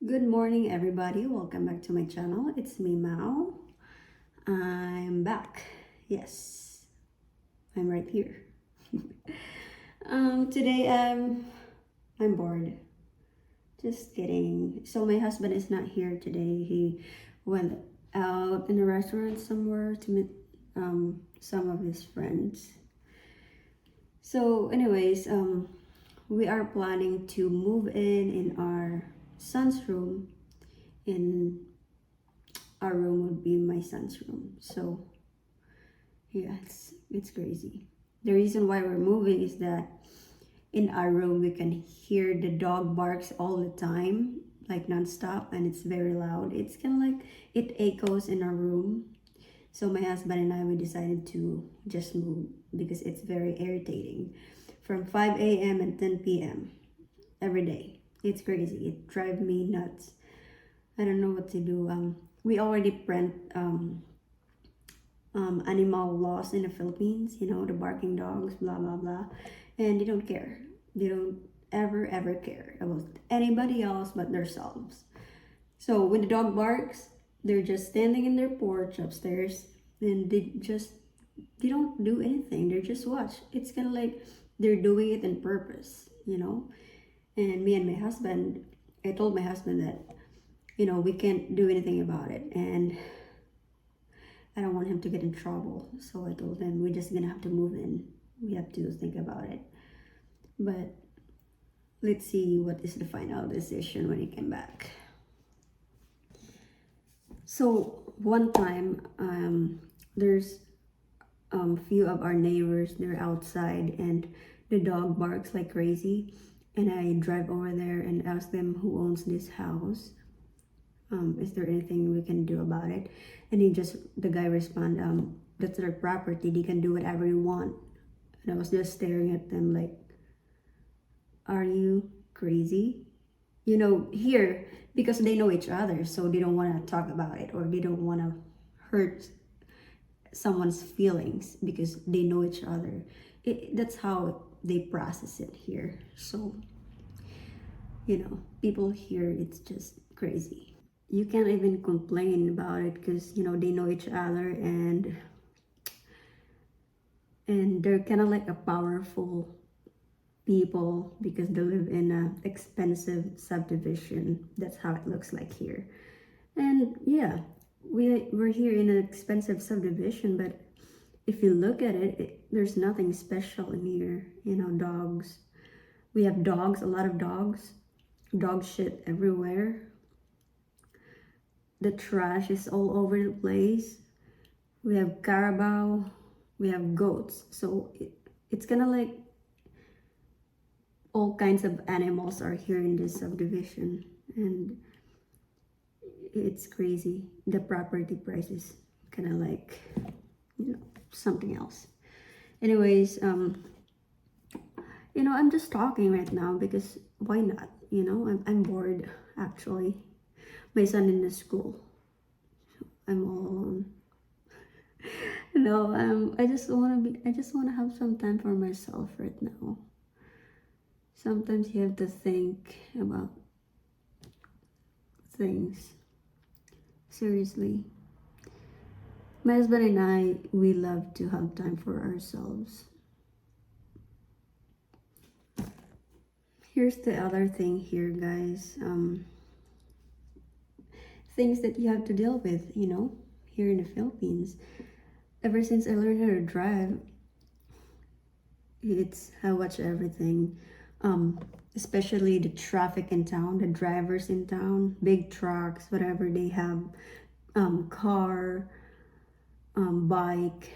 Good morning, everybody. Welcome back to my channel. It's me, Mao. I'm back. Yes, I'm right here. Today I'm bored. Just kidding. So my husband is not here today. He went out in a restaurant somewhere to meet some of his friends. So, anyways, we are planning to move in our son's room. In our room would be my son's room. So yeah, it's crazy. The reason why we're moving is that in our room we can hear the dog barks all the time, like nonstop, and it's very loud. It's kind of like it echoes in our room. So my husband and I, we decided to just move because it's very irritating from 5 a.m. and 10 p.m. every day. It's crazy. It drives me nuts. I don't know what to do. We already print animal laws in the Philippines, the barking dogs, blah blah blah, and they don't care. They don't ever care about anybody else but themselves. So when the dog barks, they're just standing in their porch upstairs, and they don't do anything. They just watch. It's kind of like they're doing it on purpose. And me and my husband, I told my husband that we can't do anything about it, and I don't want him to get in trouble. So I told him we're just gonna have to move in. We have to think about it. But let's see what is the final decision when he came back. So one time, there's few of our neighbors, they're outside and the dog barks like crazy. And I drive over there and ask them who owns this house. Is there anything we can do about it? And the guy respond, that's their property, they can do whatever you want. And I was just staring at them like, are you crazy? Here, because they know each other, so they don't want to talk about it, or they don't want to hurt someone's feelings because they know each other. That's how they process it here. So, people here, it's just crazy. You can't even complain about it because they know each other, and they're kind of like a powerful people because they live in a expensive subdivision. That's how it looks like here. And yeah, we're here in an expensive subdivision, but if you look at it, there's nothing special in here. Dogs, we have dogs, a lot of dogs, dog shit everywhere. The trash is all over the place. We have carabao, we have goats. So it's kind of like all kinds of animals are here in this subdivision, and it's crazy. The property price is kind of like something else. Anyways, I'm just talking right now because why not? I'm bored actually. My son in the school, I'm all alone. No, I just want to have some time for myself right now. Sometimes you have to think about things seriously. My husband and I, we love to have time for ourselves. Here's the other thing here, guys. Things that you have to deal with, here in the Philippines. Ever since I learned how to drive, I watch everything. Especially the traffic in town, the drivers in town, big trucks, whatever they have, car, bike,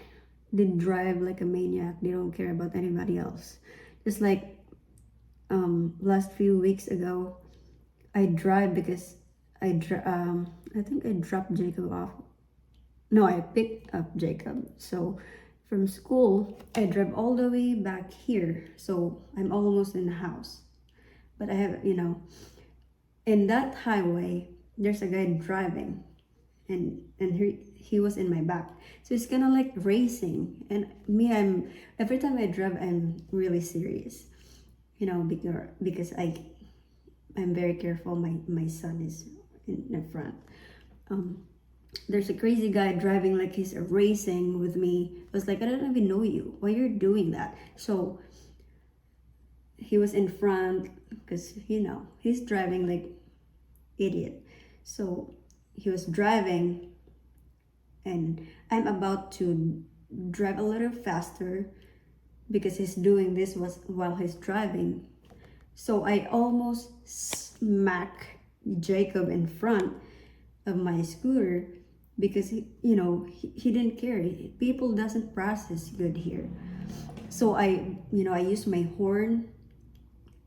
they drive like a maniac. They don't care about anybody else. Just like last few weeks ago, I drive because I think I dropped Jacob off. No, I picked up Jacob. So from school, I drive all the way back here. So I'm almost in the house. But I have, in that highway, there's a guy driving, and he was in my back. So it's kind of like racing. And me, every time I drive, I'm really serious, because I'm very careful. My son is in the front. Um, there's a crazy guy driving like he's racing with me. I was like, I don't even know you. Why you're doing that? So he was in front because he's driving like idiot. So he was driving, and I'm about to drive a little faster because he's doing this was while he's driving. So I almost smack Jacob in front of my scooter because he didn't care. People doesn't process good here. So I used my horn,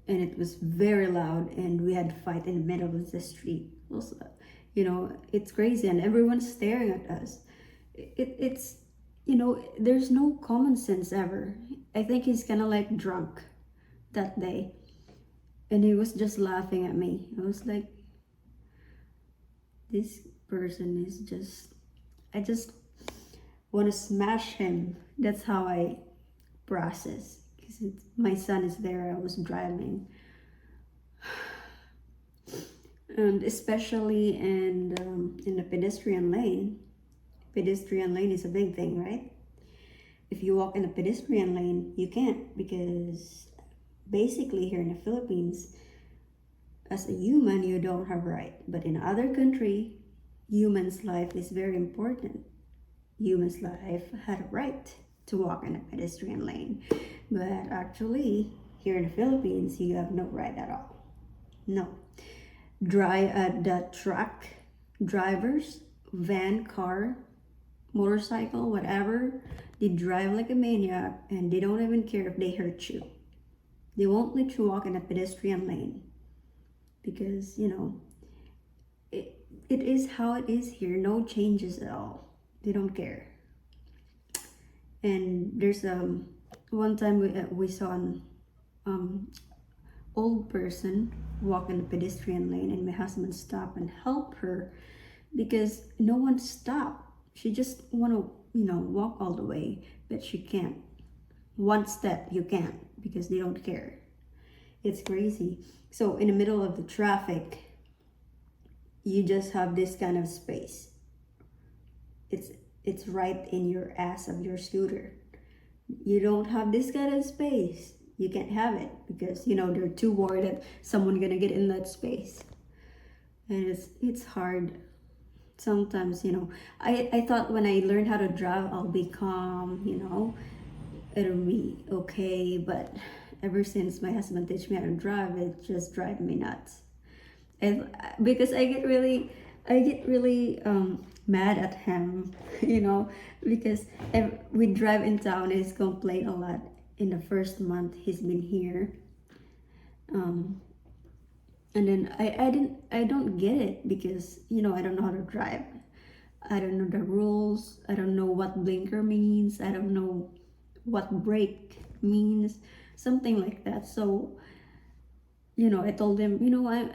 and it was very loud, and we had to fight in the middle of the street. Also, it's crazy, and everyone's staring at us. It's there's no common sense ever. I think he's kind of like drunk that day, and he was just laughing at me. I was like, this person is just, I just want to smash him. That's how I process, because my son is there. I was driving, and especially in the pedestrian lane. Pedestrian lane is a big thing, right? If you walk in a pedestrian lane, you can't, because basically here in the Philippines, as a human, you don't have right. But in other country, human's life is very important. Human's life had a right to walk in a pedestrian lane. But actually, here in the Philippines, you have no right at all. No. The truck drivers, van, car, motorcycle, whatever, they drive like a maniac, and they don't even care if they hurt you. They won't let you walk in a pedestrian lane because it is how it is here. No changes at all. They don't care. And there's one time we saw an old person walk in the pedestrian lane, and my husband stopped and helped her because no one stopped. She just want to walk all the way, but she can't. One step you can't, because they don't care. It's crazy. So in the middle of the traffic, you just have this kind of space. It's right in your ass of your scooter. You don't have this kind of space. You can't have it because they're too worried that someone gonna get in that space. And it's hard. Sometimes, I thought when I learned how to drive, I'll be calm, it'll be okay. But ever since my husband teach me how to drive, it just drives me nuts. And because I get really mad at him, because we drive in town, he's complained a lot in the first month he's been here. And then I don't get it because I don't know how to drive. I don't know the rules. I don't know what blinker means. I don't know what brake means. Something like that. So I told him, I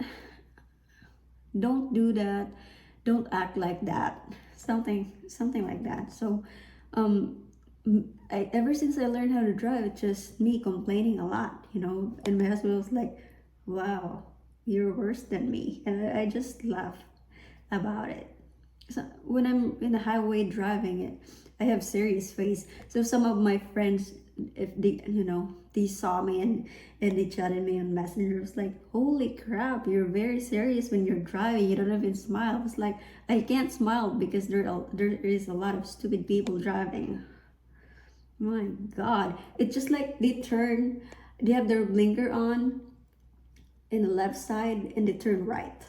don't do that. Don't act like that. Something like that. So ever since I learned how to drive, it's just me complaining a lot, and my husband was like, wow, you're worse than me. And I just laugh about it. So when I'm in the highway driving it, I have serious face. So some of my friends, if they saw me and they chatted me on Messenger, it was like, holy crap, you're very serious when you're driving. You don't even smile. It's like, I can't smile because there is a lot of stupid people driving. My God, it's just like they have their blinker on in the left side and they turn right.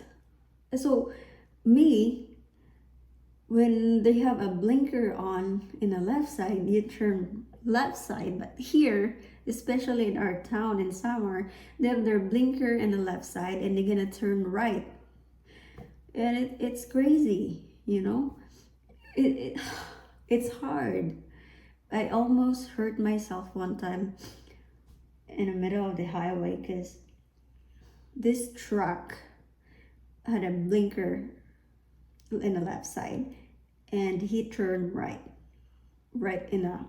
So me, when they have a blinker on in the left side, you turn left side. But here, especially in our town in summer, they have their blinker in the left side and they're gonna turn right. And it's crazy, it's hard. I almost hurt myself one time in the middle of the highway because this truck had a blinker in the left side and he turned right in a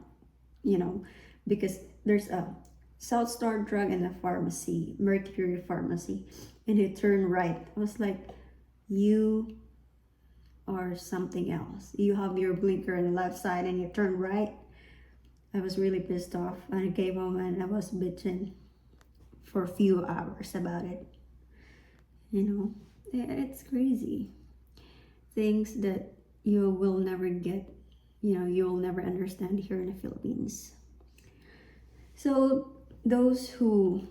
because there's a South Star Drug and a pharmacy, Mercury Pharmacy, and he turned right. I was like, you are something else. You have your blinker on the left side and you turn right. I was really pissed off. I came home and I was bitching for a few hours about it. You know, it's crazy. Things that you will never get, you know, you'll never understand here in the Philippines. So those who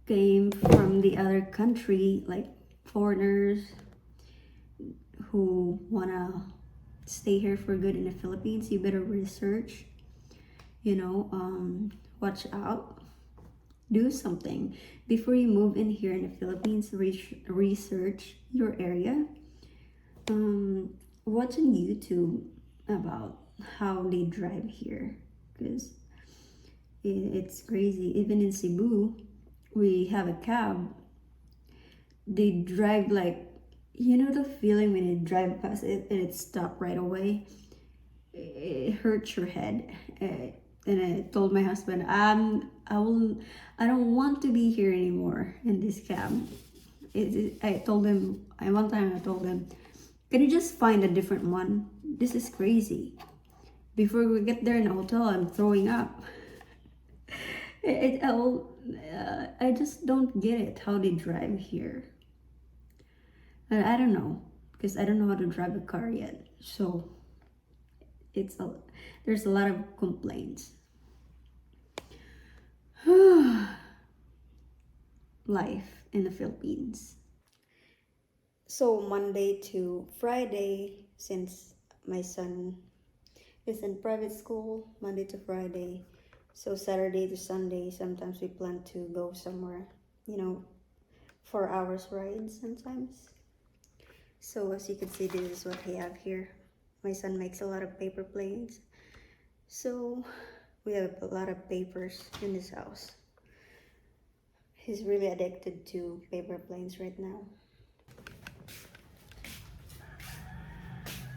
came from the other country, like foreigners who wanna stay here for good in the Philippines, you better research, you know, watch out, do something before you move in here in the Philippines. Research your area, watch on YouTube about how they drive here, because it's crazy. Even in Cebu, we have a cab. They drive like, you know, the feeling when you drive past it and it stopped right away. It hurts your head. And I told my husband, I don't want to be here anymore in this cab. I told him, one time I told him, can you just find a different one? This is crazy. Before we get there in the hotel, I'm throwing up. I just don't get it, how they drive here. And I don't know, because I don't know how to drive a car yet. So there's a lot of complaints. Life in the Philippines. So Monday to Friday, since my son is in private school, Monday to Friday. So Saturday to Sunday, sometimes we plan to go somewhere, you know, 4 hours ride sometimes. So as you can see, this is what I have here. My son makes a lot of paper planes. So we have a lot of papers in this house. He's really addicted to paper planes right now.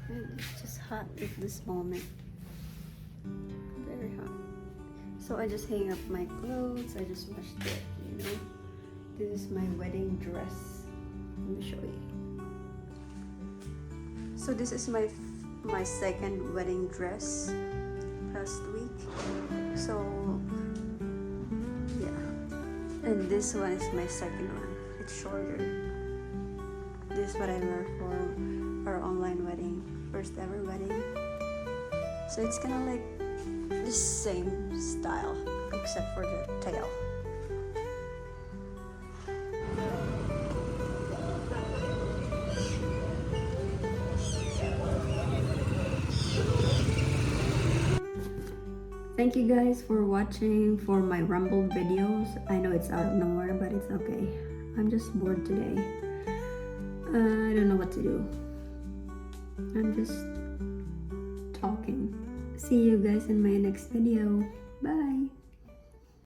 And it's just hot at this moment. Very hot. So I just hang up my clothes. I just washed it, you know. This is my wedding dress. Let me show you. So this is my second wedding dress past week. So yeah, and this one is my second one. It's shorter. This is what I wear for our online wedding, first ever wedding. So it's kind of like the same style except for the tail. Thank you guys for watching for my Rumble videos. I know it's out of nowhere, but it's okay. I'm just bored today. I don't know what to do. I'm just talking. See you guys in my next video. Bye.